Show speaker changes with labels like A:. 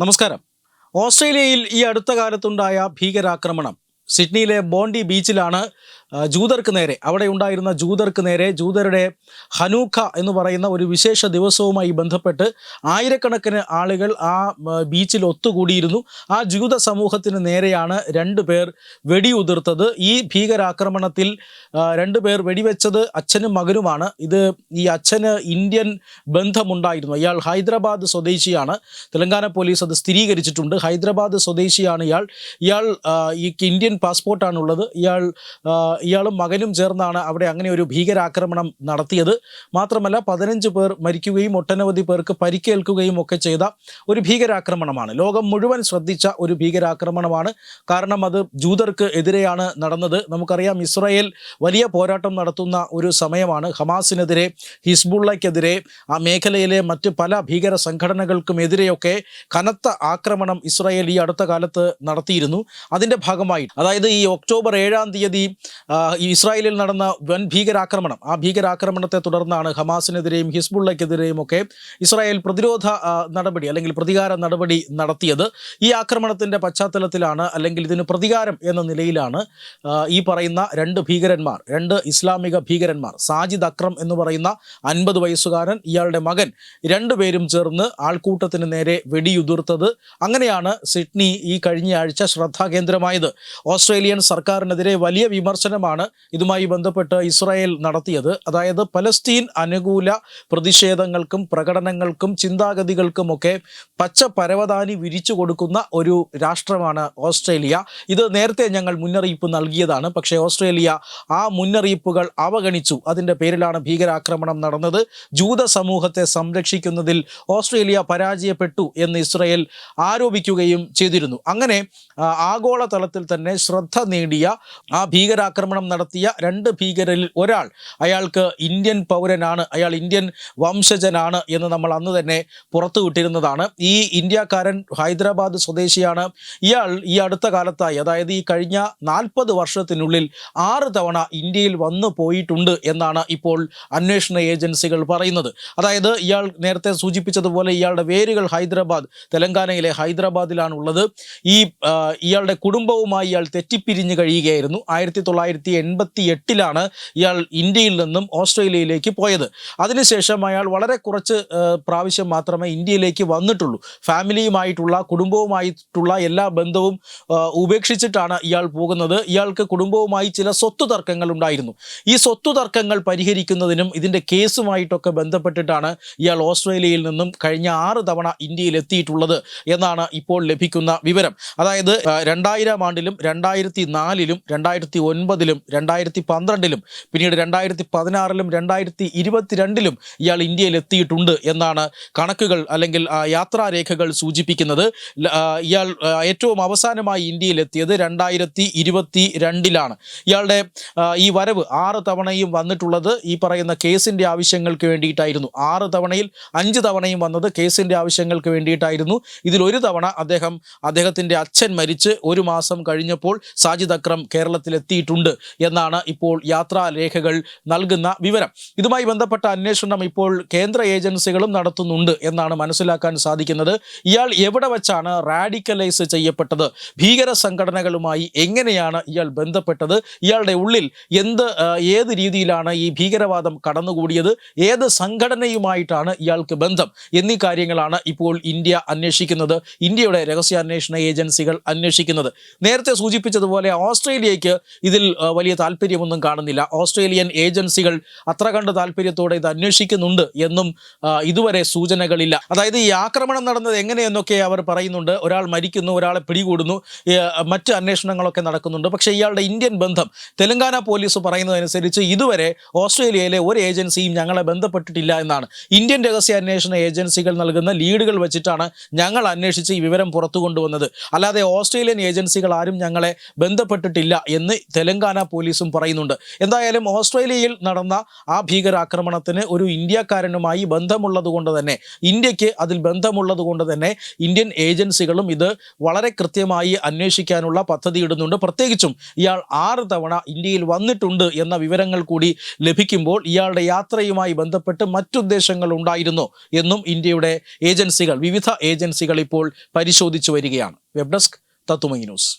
A: നമസ്കാരം. ഓസ്ട്രേലിയയിൽ ഈ അടുത്ത കാലത്തുണ്ടായ ഭീകരാക്രമണം സിഡ്നിയിലെ ബോണ്ടി ബീച്ചിലാണ് ജൂതർക്ക് നേരെ, അവിടെ ഉണ്ടായിരുന്ന ജൂതർക്ക് നേരെ, ജൂതരുടെ ഹനൂഖ എന്ന് പറയുന്ന ഒരു വിശേഷ ദിവസവുമായി ബന്ധപ്പെട്ട് ആയിരക്കണക്കിന് ആളുകൾ ആ ബീച്ചിൽ ഒത്തുകൂടിയിരുന്നു. ആ ജൂത സമൂഹത്തിന് നേരെയാണ് രണ്ടുപേർ വെടിയുതിർത്തത്. ഈ ഭീകരാക്രമണത്തിൽ രണ്ടുപേർ വെടിവെച്ചത് അച്ഛനും മകനുമാണ്. ഈ അച്ഛന് ഇന്ത്യൻ ബന്ധമുണ്ടായിരുന്നു. ഇയാൾ ഹൈദരാബാദ് സ്വദേശിയാണ്. തെലങ്കാന പോലീസ് അത് സ്ഥിരീകരിച്ചിട്ടുണ്ട്. ഹൈദരാബാദ് സ്വദേശിയാണ് ഇയാൾ ഈ ഇന്ത്യൻ പാസ്പോർട്ടാണുള്ളത്. ഇയാളും മകനും ചേർന്നാണ് അവിടെ അങ്ങനെ ഒരു ഭീകരാക്രമണം നടത്തിയത്. മാത്രമല്ല 15 പേർ മരിക്കുകയും ഒട്ടനവധി പേർക്ക് പരിക്കേൽക്കുകയും ഒക്കെ ചെയ്ത ഒരു ഭീകരാക്രമണമാണ്. ലോകം മുഴുവൻ ശ്രദ്ധിച്ച ഒരു ഭീകരാക്രമണമാണ്. കാരണം അത് ജൂതർക്ക് എതിരെയാണ് നടന്നത്. നമുക്കറിയാം, ഇസ്രായേൽ വലിയ പോരാട്ടം നടത്തുന്ന ഒരു സമയമാണ്. ഹമാസിനെതിരെ, ഹിസ്ബുള്ളയ്ക്കെതിരെ, ആ മേഖലയിലെ മറ്റ് പല ഭീകര സംഘടനകൾക്കുമെതിരെയൊക്കെ കനത്ത ആക്രമണം ഇസ്രായേൽ ഈ അടുത്ത കാലത്ത് നടത്തിയിരുന്നു. അതിൻ്റെ ഭാഗമായി, അതായത് ഈ ഒക്ടോബർ 7-ാം തീയതി ഇസ്രായേലിൽ നടന്ന വൻ ഭീകരാക്രമണം, ആ ഭീകരാക്രമണത്തെ തുടർന്നാണ് ഹമാസിനെതിരെയും ഹിസ്ബുള്ളയ്ക്കെതിരെയും ഒക്കെ ഇസ്രായേൽ പ്രതിരോധ നടപടി അല്ലെങ്കിൽ പ്രതികാര നടപടി നടത്തിയത്. ഈ ആക്രമണത്തിൻ്റെ പശ്ചാത്തലത്തിലാണ്, അല്ലെങ്കിൽ ഇതിന് പ്രതികാരം എന്ന നിലയിലാണ് ഈ പറയുന്ന രണ്ട് ഇസ്ലാമിക ഭീകരന്മാർ, സാജിദ് അക്രം എന്ന് പറയുന്ന 50 വയസ്സുകാരൻ, ഇയാളുടെ മകൻ, രണ്ടുപേരും ചേർന്ന് ആൾക്കൂട്ടത്തിന് നേരെ വെടിയുതിർത്തത്. അങ്ങനെയാണ് സിഡ്നി ഈ കഴിഞ്ഞ ആഴ്ച ശ്രദ്ധാകേന്ദ്രമായത്. ഓസ്ട്രേലിയൻ സർക്കാരിനെതിരെ വലിയ വിമർശനമാണ് ഇതുമായി ബന്ധപ്പെട്ട് ഇസ്രായേൽ നടത്തിയത്. അതായത് പലസ്തീൻ അനുകൂല പ്രതിഷേധങ്ങൾക്കും പ്രകടനങ്ങൾക്കും ചിന്താഗതികൾക്കുമൊക്കെ പച്ച പരവതാനി വിരിച്ചു കൊടുക്കുന്ന ഒരു രാഷ്ട്രമാണ് ഓസ്ട്രേലിയ. ഇത് നേരത്തെ ഞങ്ങൾ മുന്നറിയിപ്പ് നൽകിയതാണ്. പക്ഷേ ഓസ്ട്രേലിയ ആ മുന്നറിയിപ്പുകൾ അവഗണിച്ചു. അതിൻ്റെ പേരിലാണ് ഭീകരാക്രമണം നടന്നത്. ജൂത സമൂഹത്തെ സംരക്ഷിക്കുന്നതിൽ ഓസ്ട്രേലിയ പരാജയപ്പെട്ടു എന്ന് ഇസ്രായേൽ ആരോപിക്കുകയും ചെയ്തിരുന്നു. അങ്ങനെ ആഗോളതലത്തിൽ തന്നെ ശ്രദ്ധ നേടിയ ആ ഭീകരാക്രമണം നടത്തിയ 2 ഭീകരരിൽ ഒരാൾ, അയാൾക്ക് ഇന്ത്യൻ പൗരനാണ്, അയാൾ ഇന്ത്യൻ വംശജനാണ് എന്ന് നമ്മൾ അന്ന് തന്നെ പുറത്തുവിട്ടിരുന്നതാണ്. ഈ ഇന്ത്യക്കാരൻ ഹൈദരാബാദ് സ്വദേശിയാണ്. ഇയാൾ ഈ അടുത്ത കാലത്തായി, അതായത് ഈ കഴിഞ്ഞ 40 വർഷത്തിനുള്ളിൽ 6 തവണ ഇന്ത്യയിൽ വന്നു പോയിട്ടുണ്ട് എന്നാണ് ഇപ്പോൾ അന്വേഷണ ഏജൻസികൾ പറയുന്നത്. അതായത് ഇയാൾ നേരത്തെ സൂചിപ്പിച്ചതുപോലെ ഇയാളുടെ വേരുകൾ ഹൈദരാബാദ്, തെലങ്കാനയിലെ ഹൈദരാബാദിലാണുള്ളത്. ഇയാളുടെ കുടുംബവുമായി ഇയാൾ തെറ്റിപ്പിരിഞ്ഞ് കഴിയുകയായിരുന്നു. 1988 ഇയാൾ ഇന്ത്യയിൽ നിന്നും ഓസ്ട്രേലിയയിലേക്ക് പോയത്. അതിനുശേഷം അയാൾ വളരെ കുറച്ച് പ്രാവശ്യം മാത്രമേ ഇന്ത്യയിലേക്ക് വന്നിട്ടുള്ളൂ. ഫാമിലിയുമായിട്ടുള്ള, കുടുംബവുമായിട്ടുള്ള എല്ലാ ബന്ധവും ഉപേക്ഷിച്ചിട്ടാണ് ഇയാൾ പോകുന്നത്. ഇയാൾക്ക് കുടുംബവുമായി ചില സ്വത്ത് തർക്കങ്ങൾ ഉണ്ടായിരുന്നു. ഈ സ്വത്ത് തർക്കങ്ങൾ പരിഹരിക്കുന്നതിനും ഇതിൻ്റെ കേസുമായിട്ടൊക്കെ ബന്ധപ്പെട്ടിട്ടാണ് ഇയാൾ ഓസ്ട്രേലിയയിൽ നിന്നും കഴിഞ്ഞ 6 തവണ ഇന്ത്യയിൽ എത്തിയിട്ടുള്ളത് എന്നാണ് ഇപ്പോൾ ലഭിക്കുന്ന വിവരം. അതായത് 2000 ആണ്ടിലും 2004-ലും 2009-ലും 2012-ലും പിന്നീട് 2016-ലും 2022-ലും ഇയാൾ ഇന്ത്യയിൽ എത്തിയിട്ടുണ്ട് എന്നാണ് കണക്കുകൾ അല്ലെങ്കിൽ യാത്രാരേഖകൾ സൂചിപ്പിക്കുന്നത്. ഇയാൾ ഏറ്റവും അവസാനമായി ഇന്ത്യയിൽ എത്തിയത് 2022-ലാണ്. ഇയാളുടെ ഈ വരവ് 6 തവണയും വന്നിട്ടുള്ളത് ഈ പറയുന്ന കേസിൻ്റെ ആവശ്യങ്ങൾക്ക് വേണ്ടിയിട്ടായിരുന്നു. 6 തവണയിൽ 5 തവണയും വന്നത് കേസിൻ്റെ ആവശ്യങ്ങൾക്ക് വേണ്ടിയിട്ടായിരുന്നു. ഇതിലൊരു തവണ അദ്ദേഹത്തിൻ്റെ അച്ഛൻ മരിച്ച് 1 മാസം കഴിഞ്ഞപ്പോൾ സാജിദ് അക്രം കേരളത്തിലെത്തിയിട്ടുണ്ട് എന്നാണ് ഇപ്പോൾ യാത്രാരേഖകൾ നൽകുന്ന വിവരം. ഇതുമായി ബന്ധപ്പെട്ട അന്വേഷണം ഇപ്പോൾ കേന്ദ്ര ഏജൻസികളും നടത്തുന്നുണ്ട് എന്നാണ് മനസ്സിലാക്കാൻ സാധിക്കുന്നത്. ഇയാൾ എവിടെ വച്ചാണ് റാഡിക്കലൈസ് ചെയ്യപ്പെട്ടത്, ഭീകര സംഘടനകളുമായി എങ്ങനെയാണ് ഇയാൾ ബന്ധപ്പെട്ടത്, ഇയാളുടെ ഉള്ളിൽ ഏത് രീതിയിലാണ് ഈ ഭീകരവാദം കടന്നുകൂടിയത്, ഏത് സംഘടനയുമായിട്ടാണ് ഇയാൾക്ക് ബന്ധം എന്നീ കാര്യങ്ങളാണ് ഇപ്പോൾ ഇന്ത്യ അന്വേഷിക്കുന്നത്, ഇന്ത്യയുടെ രഹസ്യാന്വേഷണ ഏജൻസികൾ അന്വേഷിക്കുന്നത്. നേരത്തെ സൂചിപ്പിച്ചതുപോലെ ഓസ്ട്രേലിയയ്ക്ക് ഇതിൽ വലിയ താല്പര്യമൊന്നും കാണുന്നില്ല. ഓസ്ട്രേലിയൻ ഏജൻസികൾ അത്ര കണ്ട് താല്പര്യത്തോടെ ഇത് അന്വേഷിക്കുന്നുണ്ട് എന്നും ഇതുവരെ സൂചനകളില്ല. അതായത് ഈ ആക്രമണം നടന്നത് എങ്ങനെയെന്നൊക്കെ അവർ പറയുന്നുണ്ട്. ഒരാൾ മരിക്കുന്നു, ഒരാളെ പിടികൂടുന്നു, മറ്റ് അന്വേഷണങ്ങളൊക്കെ നടക്കുന്നുണ്ട്. പക്ഷേ ഇയാളുടെ ഇന്ത്യൻ ബന്ധം, തെലങ്കാന പോലീസ് പറയുന്നതനുസരിച്ച് ഇതുവരെ ഓസ്ട്രേലിയയിലെ ഒരു ഏജൻസിയും ഞങ്ങളെ ബന്ധപ്പെട്ടിട്ടില്ല എന്നാണ്. ഇന്ത്യൻ രഹസ്യാന്വേഷണ ഏജൻസികൾ നൽകുന്ന ലീഡുകൾ വെച്ചിട്ടാണ് ഞങ്ങൾ അന്വേഷിച്ച് ഈ വിവരം പുറത്തു കൊണ്ടുവന്നത്. അല്ലാതെ ഓസ്ട്രേലിയൻ ഏജൻസികൾ ആരും ഞങ്ങളെ ബന്ധപ്പെട്ടിട്ടില്ല എന്ന് തെലങ്കാന തെലങ്കാന പോലീസും പറയുന്നുണ്ട്. എന്തായാലും ഓസ്ട്രേലിയയിൽ നടന്ന ആ ഭീകരാക്രമണത്തിന് ഒരു ഇന്ത്യക്കാരനുമായി ബന്ധമുള്ളത് തന്നെ, ഇന്ത്യക്ക് അതിൽ ബന്ധമുള്ളത് കൊണ്ട് തന്നെ ഇന്ത്യൻ ഏജൻസികളും ഇത് വളരെ കൃത്യമായി അന്വേഷിക്കാനുള്ള പദ്ധതി ഇടുന്നുണ്ട്. പ്രത്യേകിച്ചും ഇയാൾ 6 തവണ ഇന്ത്യയിൽ വന്നിട്ടുണ്ട് എന്ന വിവരങ്ങൾ കൂടി ലഭിക്കുമ്പോൾ ഇയാളുടെ യാത്രയുമായി ബന്ധപ്പെട്ട് മറ്റുദ്ദേശങ്ങൾ ഉണ്ടായിരുന്നോ എന്നും ഇന്ത്യയുടെ ഏജൻസികൾ, വിവിധ ഏജൻസികൾ ഇപ്പോൾ പരിശോധിച്ചു വരികയാണ്. വെബ് ഡെസ്ക് തത്തുമൈ ന്യൂസ്.